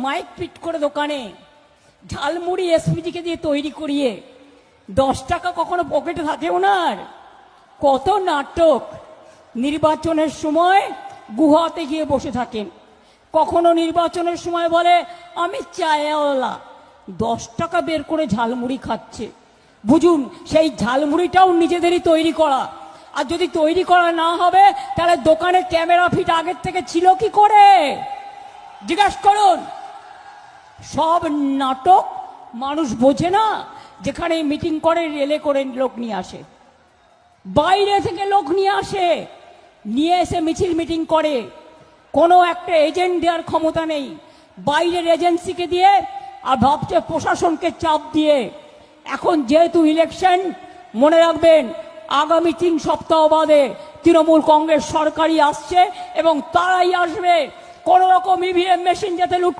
Mic fit করে দোকানে ঝালমুড়ি এসপিজিকে দিয়ে তৈরি করিয়ে 10 টাকা কখনো পকেটে থাকে ওনার। কত নাটক। নির্বাচনের সময় গুহাতে গিয়ে বসে থাকেন, কখনো নির্বাচনের সময় বলে আমি চায়ওয়ালা, 10 টাকা বের করে ঝালমুড়ি খাচ্ছে। বুঝুন, সেই ঝালমুড়িটাও নিজেদেরই তৈরি করা। আর যদি তৈরি করা না হবে তাহলে দোকানে ক্যামেরা ফিট আগের থেকে ছিল কি করে জিজ্ঞাসা করুন। সব নাটক মানুষ বোঝে না। যেখানে মিটিং করে রেলে করে লোক নিয়ে আসে, বাইরে থেকে লোক নিয়ে আসে, নিয়ে এসে মিছিল মিটিং করে। কোনো একটা এজেন্ট দেওয়ার ক্ষমতা নেই, বাইরের এজেন্সিকে দিয়ে আর ভাবছে প্রশাসনকে চাপ দিয়ে। এখন যেহেতু ইলেকশন, মনে রাখবেন আগামী 3 সপ্তাহ বাদে তৃণমূল কংগ্রেস সরকারই আসছে এবং তারাই আসবে। কোন রকম ইভিএম মেশিন যাতে লুট